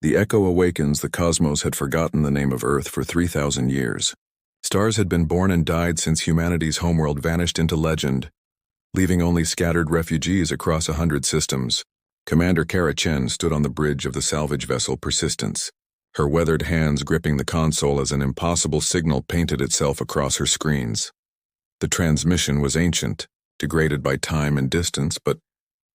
The echo awakens the cosmos had forgotten the name of Earth for 3,000 years. Stars had been born and died since humanity's homeworld vanished into legend, leaving only scattered refugees across 100 systems. Commander Kara Chen stood on the bridge of the salvage vessel Persistence. Her weathered hands gripping the console as an impossible signal painted itself across her screens. The transmission was ancient, degraded by time and distance, but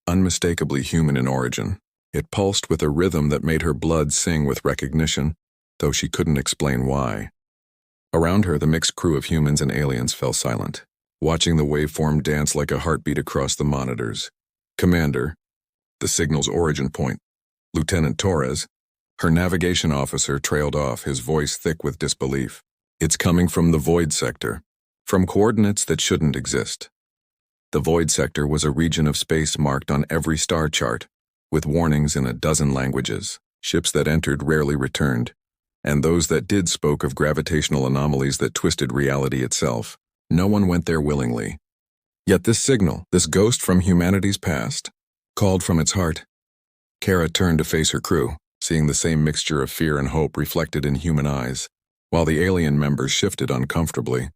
unmistakably human in origin. It pulsed with a rhythm that made her blood sing with recognition, though she couldn't explain why. Around her, the mixed crew of humans and aliens fell silent, watching the waveform dance like a heartbeat across the monitors. Commander, the signal's origin point, Lieutenant Torres, her navigation officer trailed off, his voice thick with disbelief. It's coming from the Void Sector, from coordinates that shouldn't exist. The Void Sector was a region of space marked on every star chart, with warnings in a dozen languages. Ships that entered rarely returned, and those that did spoke of gravitational anomalies that twisted reality itself. No one went there willingly. Yet this signal, this ghost from humanity's past, called from its heart. Kara turned to face her crew, seeing the same mixture of fear and hope reflected in human eyes, while the alien members shifted uncomfortably.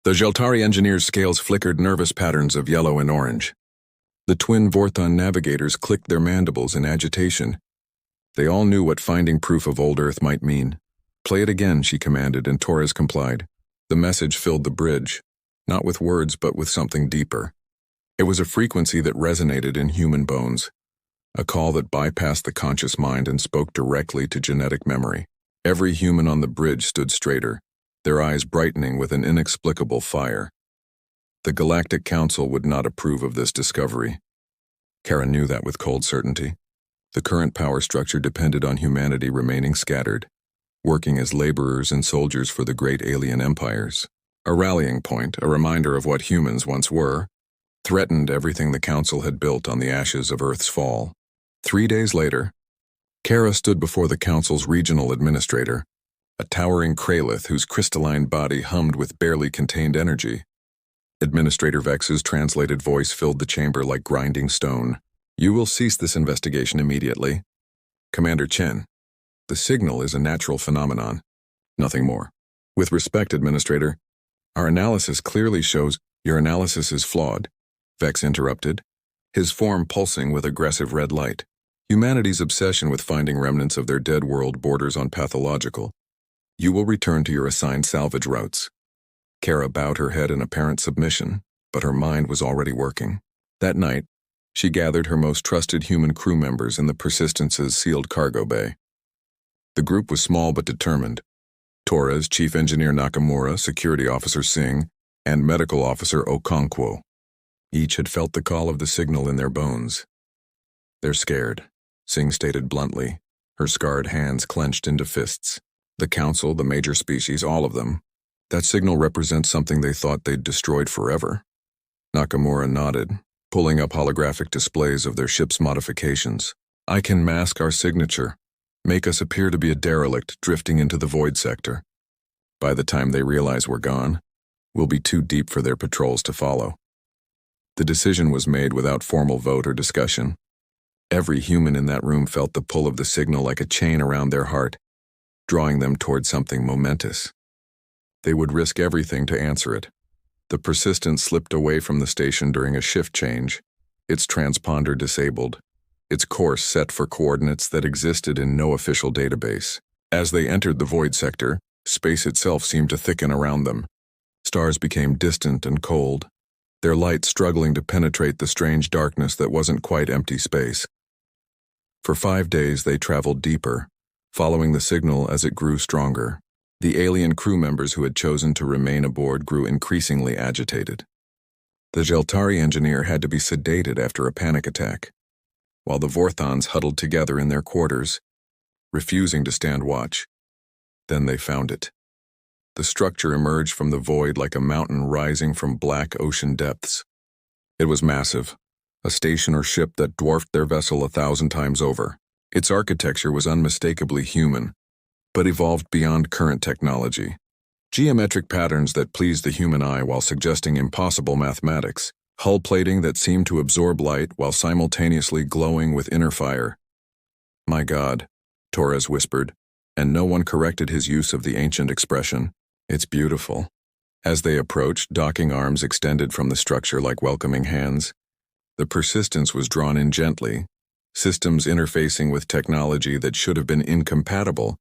The Jeltari engineers' scales flickered nervous patterns of yellow and orange. The twin Vorthon navigators clicked their mandibles in agitation. They all knew what finding proof of old Earth might mean. Play it again, she commanded, and Torres complied. The message filled the bridge, not with words but with something deeper. It was a frequency that resonated in human bones, a call that bypassed the conscious mind and spoke directly to genetic memory. Every human on the bridge stood straighter, their eyes brightening with an inexplicable fire. The Galactic Council would not approve of this discovery. Kara knew that with cold certainty. The current power structure depended on humanity remaining scattered, working as laborers and soldiers for the great alien empires. A rallying point, a reminder of what humans once were, threatened everything the Council had built on the ashes of Earth's fall. 3 days later, Kara stood before the Council's regional administrator, a towering Kralith whose crystalline body hummed with barely contained energy. Administrator Vex's translated voice filled the chamber like grinding stone. You will cease this investigation immediately. Commander Chen, the signal is a natural phenomenon, nothing more. With respect, Administrator, our analysis clearly shows your analysis is flawed, Vex interrupted, his form pulsing with aggressive red light. Humanity's obsession with finding remnants of their dead world borders on pathological. You will return to your assigned salvage routes. Kara bowed her head in apparent submission, but her mind was already working. That night, she gathered her most trusted human crew members in the Persistence's sealed cargo bay. The group was small but determined. Torres, Chief Engineer Nakamura, Security Officer Singh, and Medical Officer Okonkwo. Each had felt the call of the signal in their bones. They're scared, Singh stated bluntly, her scarred hands clenched into fists. The Council, the major species, all of them. That signal represents something they thought they'd destroyed forever. Nakamura nodded, pulling up holographic displays of their ship's modifications. I can mask our signature, make us appear to be a derelict drifting into the Void Sector. By the time they realize we're gone, we'll be too deep for their patrols to follow. The decision was made without formal vote or discussion. Every human in that room felt the pull of the signal like a chain around their heart, drawing them toward something momentous. They would risk everything to answer it. The Persistence slipped away from the station during a shift change, its transponder disabled, its course set for coordinates that existed in no official database. As they entered the Void Sector, space itself seemed to thicken around them. Stars became distant and cold, their light struggling to penetrate the strange darkness that wasn't quite empty space. For 5 days they traveled deeper, following the signal as it grew stronger. The alien crew members who had chosen to remain aboard grew increasingly agitated. The Jeltari engineer had to be sedated after a panic attack, while the Vorthons huddled together in their quarters, refusing to stand watch. Then they found it. The structure emerged from the void like a mountain rising from black ocean depths. It was massive, a station or ship that dwarfed their vessel 1,000 times over. Its architecture was unmistakably human, but evolved beyond current technology. Geometric patterns that pleased the human eye while suggesting impossible mathematics, hull plating that seemed to absorb light while simultaneously glowing with inner fire. My God, Torres whispered, and no one corrected his use of the ancient expression, "It's beautiful." As they approached, docking arms extended from the structure like welcoming hands. The persistence was drawn in gently, systems interfacing with technology that should have been incompatible,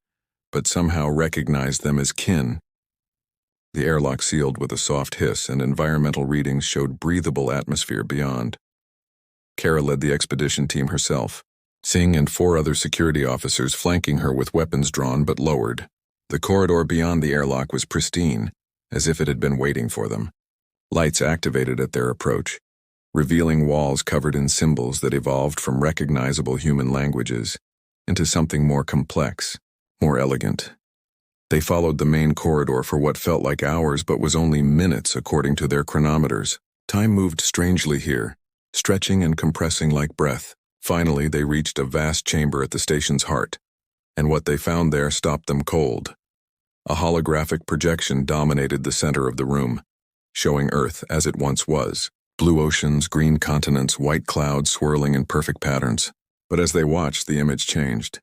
but somehow recognized them as kin. The airlock sealed with a soft hiss, and environmental readings showed breathable atmosphere beyond. Kara led the expedition team herself, Singh and 4 other security officers flanking her with weapons drawn but lowered. The corridor beyond the airlock was pristine, as if it had been waiting for them. Lights activated at their approach, revealing walls covered in symbols that evolved from recognizable human languages into something more complex, more elegant. They followed the main corridor for what felt like hours but was only minutes according to their chronometers. Time moved strangely here, stretching and compressing like breath. Finally, they reached a vast chamber at the station's heart, and what they found there stopped them cold. A holographic projection dominated the center of the room, showing Earth as it once was. Blue oceans, green continents, white clouds swirling in perfect patterns. But as they watched, the image changed.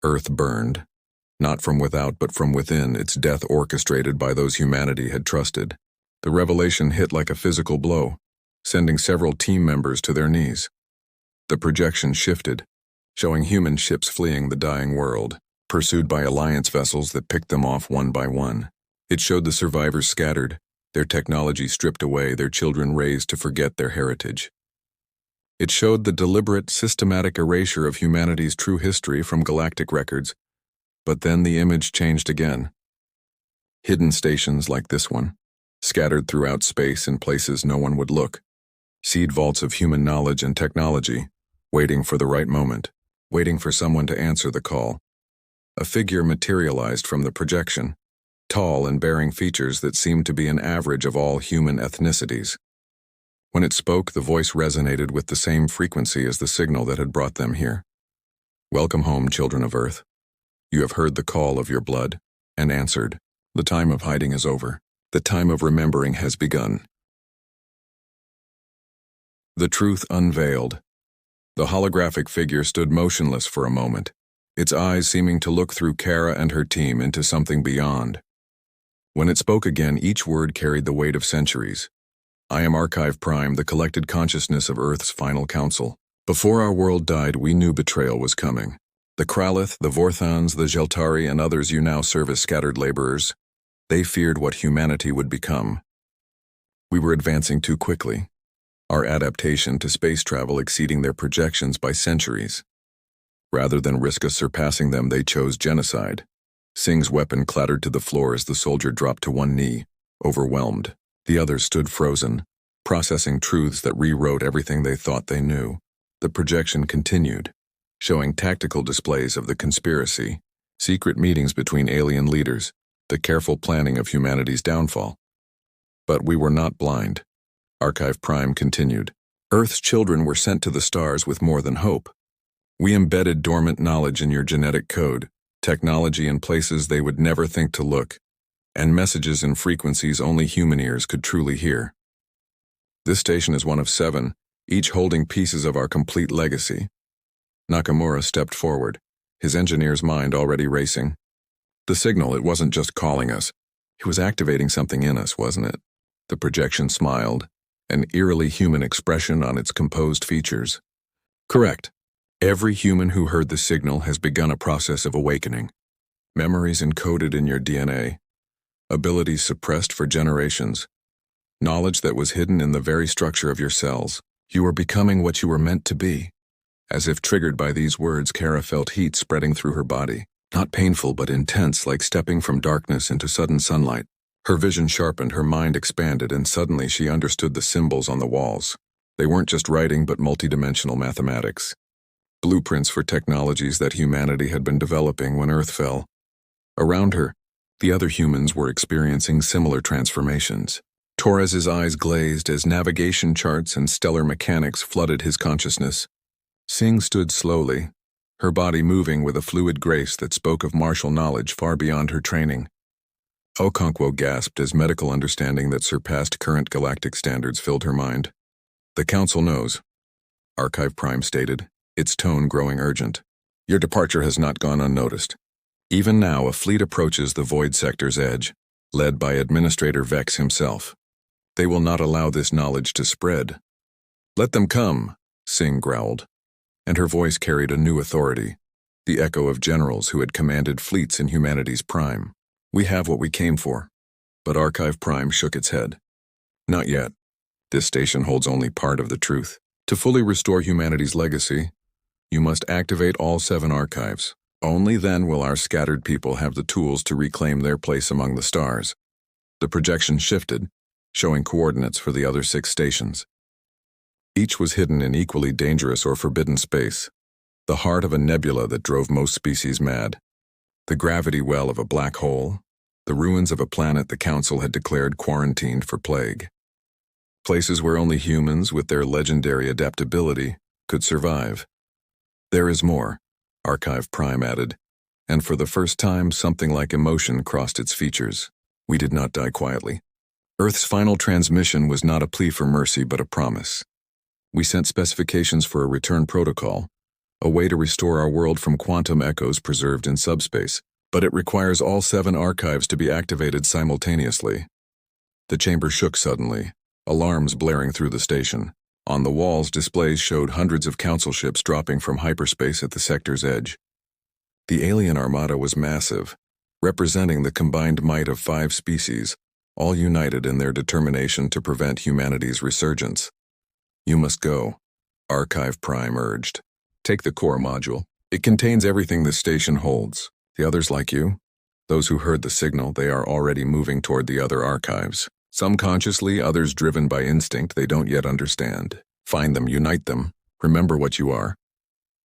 Earth burned. Not from without, but from within, its death orchestrated by those humanity had trusted. The revelation hit like a physical blow, sending several team members to their knees. The projection shifted, showing human ships fleeing the dying world, pursued by Alliance vessels that picked them off one by one. It showed the survivors scattered, their technology stripped away, their children raised to forget their heritage. It showed the deliberate, systematic erasure of humanity's true history from galactic records. But then the image changed again. Hidden stations like this one, scattered throughout space in places no one would look. Seed vaults of human knowledge and technology, waiting for the right moment, waiting for someone to answer the call. A figure materialized from the projection, tall and bearing features that seemed to be an average of all human ethnicities. When it spoke, the voice resonated with the same frequency as the signal that had brought them here. "Welcome home, children of Earth. You have heard the call of your blood, and answered. The time of hiding is over. The time of remembering has begun." The truth unveiled. The holographic figure stood motionless for a moment, its eyes seeming to look through Kara and her team into something beyond. When it spoke again, each word carried the weight of centuries. "I am Archive Prime, the collected consciousness of Earth's final council. Before our world died, we knew betrayal was coming. The Kralith, the Vorthons, the Jeltari, and others you now serve as scattered laborers, they feared what humanity would become. We were advancing too quickly, our adaptation to space travel exceeding their projections by centuries. Rather than risk us surpassing them, they chose genocide." Singh's weapon clattered to the floor as the soldier dropped to one knee, overwhelmed. The others stood frozen, processing truths that rewrote everything they thought they knew. The projection continued, showing tactical displays of the conspiracy, secret meetings between alien leaders, the careful planning of humanity's downfall. But we were not blind. Archive Prime continued. "Earth's children were sent to the stars with more than hope. We embedded dormant knowledge in your genetic code, technology in places they would never think to look, and messages in frequencies only human ears could truly hear. This station is one of 7, each holding pieces of our complete legacy." Nakamura stepped forward, his engineer's mind already racing. "The signal, it wasn't just calling us. It was activating something in us, wasn't it?" The projection smiled, an eerily human expression on its composed features. "Correct. Every human who heard the signal has begun a process of awakening. Memories encoded in your DNA, abilities suppressed for generations, knowledge that was hidden in the very structure of your cells. You are becoming what you were meant to be." As if triggered by these words, Kara felt heat spreading through her body, not painful but intense, like stepping from darkness into sudden sunlight. Her vision sharpened, her mind expanded, and suddenly she understood the symbols on the walls. They weren't just writing but multidimensional mathematics. Blueprints for technologies that humanity had been developing when Earth fell. Around her, the other humans were experiencing similar transformations. Torres's eyes glazed as navigation charts and stellar mechanics flooded his consciousness. Singh stood slowly, her body moving with a fluid grace that spoke of martial knowledge far beyond her training. Okonkwo gasped as medical understanding that surpassed current galactic standards filled her mind. "The Council knows," Archive Prime stated, its tone growing urgent. Your departure has not gone unnoticed. Even now, a fleet approaches the Void Sector's edge, led by Administrator Vex himself. They will not allow this knowledge to spread. Let them come, Singh growled, and her voice carried a new authority, the echo of generals who had commanded fleets in humanity's prime. We have what we came for. But Archive Prime shook its head. Not yet. This station holds only part of the truth. To fully restore humanity's legacy, you must activate all 7 archives. Only then will our scattered people have the tools to reclaim their place among the stars. The projection shifted, showing coordinates for the other 6 stations. Each was hidden in equally dangerous or forbidden space, the heart of a nebula that drove most species mad, the gravity well of a black hole, the ruins of a planet the Council had declared quarantined for plague. Places where only humans with their legendary adaptability could survive. There is more, Archive Prime added, and for the first time something like emotion crossed its features. We did not die quietly. Earth's final transmission was not a plea for mercy but a promise. We sent specifications for a return protocol, a way to restore our world from quantum echoes preserved in subspace, but it requires all 7 archives to be activated simultaneously. The chamber shook suddenly, alarms blaring through the station. On the walls, displays showed hundreds of council ships dropping from hyperspace at the sector's edge. The alien armada was massive, representing the combined might of 5 species, all united in their determination to prevent humanity's resurgence. You must go, Archive Prime urged. Take the core module. It contains everything this station holds. The others like you, those who heard the signal, they are already moving toward the other archives. Some consciously, others driven by instinct they don't yet understand. Find them, unite them, remember what you are.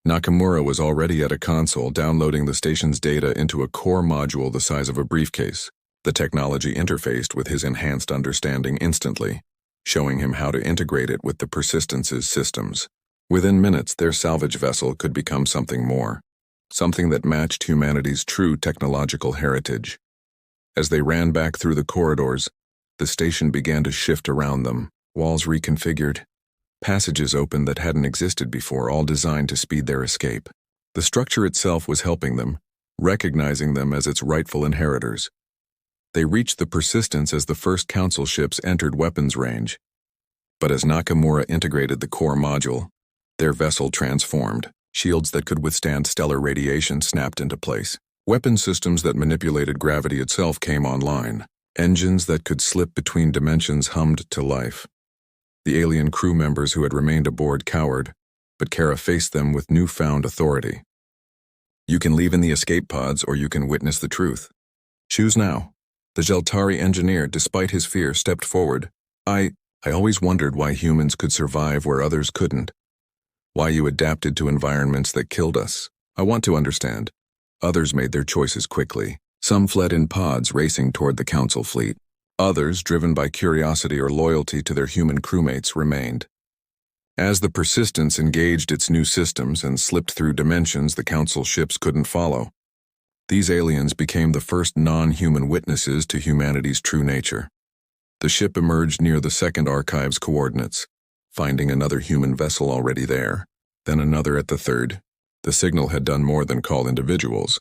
Nakamura was already at a console downloading the station's data into a core module the size of a briefcase. The technology interfaced with his enhanced understanding instantly, showing him how to integrate it with the Persistence's systems. Within minutes, their salvage vessel could become something more, something that matched humanity's true technological heritage. As they ran back through the corridors, the station began to shift around them, walls reconfigured, passages opened that hadn't existed before, all designed to speed their escape. The structure itself was helping them, recognizing them as its rightful inheritors. They reached the Persistence as the first Council ships entered weapons range. But as Nakamura integrated the core module, their vessel transformed. Shields that could withstand stellar radiation snapped into place. Weapon systems that manipulated gravity itself came online. Engines that could slip between dimensions hummed to life. The alien crew members who had remained aboard cowered, but Kara faced them with newfound authority. You can leave in the escape pods or you can witness the truth. Choose now. The Zeltari engineer, despite his fear, stepped forward. I always wondered why humans could survive where others couldn't. Why you adapted to environments that killed us. I want to understand. Others made their choices quickly. Some fled in pods racing toward the Council fleet. Others, driven by curiosity or loyalty to their human crewmates, remained. As the Persistence engaged its new systems and slipped through dimensions the Council ships couldn't follow, these aliens became the first non-human witnesses to humanity's true nature. The ship emerged near the second archive's coordinates, finding another human vessel already there, then another at the third. The signal had done more than call individuals.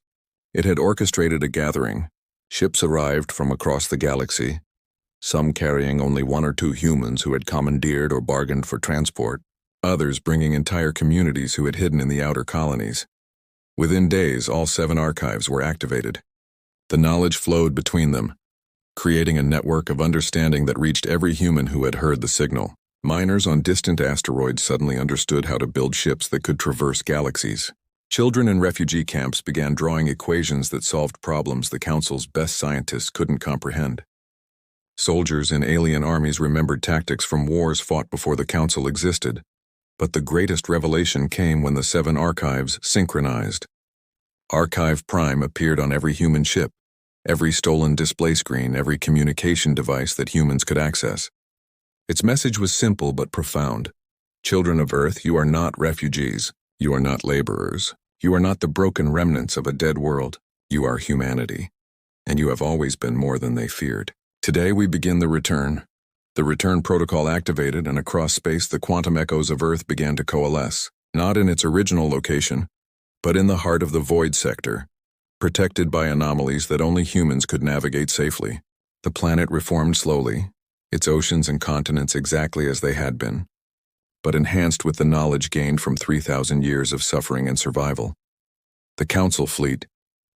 It had orchestrated a gathering. Ships arrived from across the galaxy, some carrying only 1 or 2 humans who had commandeered or bargained for transport, others bringing entire communities who had hidden in the outer colonies. Within days, all 7 archives were activated. The knowledge flowed between them, creating a network of understanding that reached every human who had heard the signal. Miners on distant asteroids suddenly understood how to build ships that could traverse galaxies. Children in refugee camps began drawing equations that solved problems the Council's best scientists couldn't comprehend. Soldiers in alien armies remembered tactics from wars fought before the Council existed. But the greatest revelation came when the 7 archives synchronized. Archive Prime appeared on every human ship, every stolen display screen, every communication device that humans could access. Its message was simple but profound. Children of Earth, you are not refugees. You are not laborers. You are not the broken remnants of a dead world. You are humanity. And you have always been more than they feared. Today we begin the return. The return protocol activated, and across space the quantum echoes of Earth began to coalesce, not in its original location, but in the heart of the void sector, protected by anomalies that only humans could navigate safely. The planet reformed slowly, its oceans and continents exactly as they had been, but enhanced with the knowledge gained from 3,000 years of suffering and survival. The Council fleet,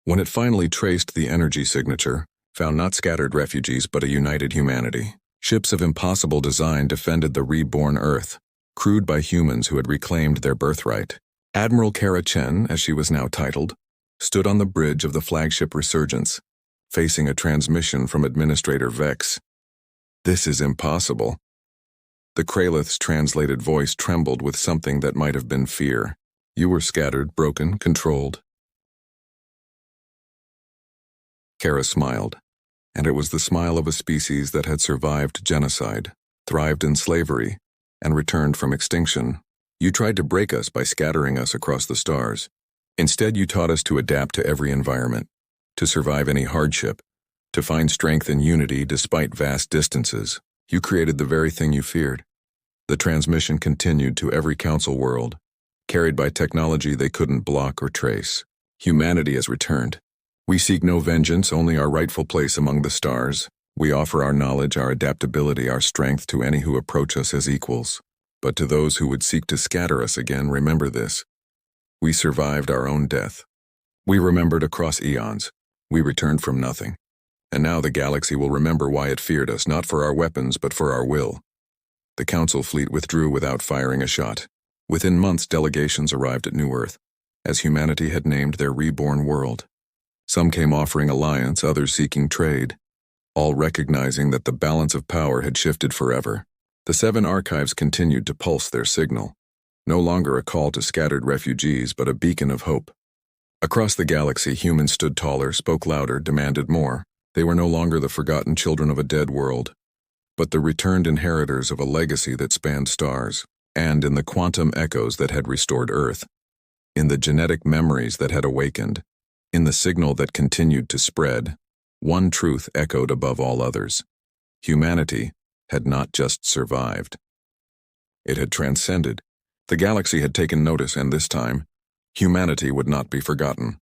when it finally traced the energy signature, found not scattered refugees but a united humanity. Ships of impossible design defended the reborn Earth, crewed by humans who had reclaimed their birthright. Admiral Kara Chen, as she was now titled, stood on the bridge of the flagship Resurgence, facing a transmission from Administrator Vex. "This is impossible." The Kralith's translated voice trembled with something that might have been fear. "You were scattered, broken, controlled." Kara smiled, and it was the smile of a species that had survived genocide, thrived in slavery, and returned from extinction. "You tried to break us by scattering us across the stars. Instead, you taught us to adapt to every environment, to survive any hardship, to find strength in unity despite vast distances. You created the very thing you feared." The transmission continued to every council world, carried by technology they couldn't block or trace. "Humanity has returned. We seek no vengeance, only our rightful place among the stars. We offer our knowledge, our adaptability, our strength to any who approach us as equals. But to those who would seek to scatter us again, remember this. We survived our own death. We remembered across eons. We returned from nothing. And now the galaxy will remember why it feared us, not for our weapons, but for our will." The Council fleet withdrew without firing a shot. Within months, delegations arrived at New Earth, as humanity had named their reborn world. Some came offering alliance, others seeking trade, all recognizing that the balance of power had shifted forever. The 7 archives continued to pulse their signal, no longer a call to scattered refugees, but a beacon of hope. Across the galaxy, humans stood taller, spoke louder, demanded more. They were no longer the forgotten children of a dead world, but the returned inheritors of a legacy that spanned stars, and in the quantum echoes that had restored Earth, in the genetic memories that had awakened, in the signal that continued to spread, one truth echoed above all others. Humanity had not just survived. It had transcended. The galaxy had taken notice, and this time, humanity would not be forgotten.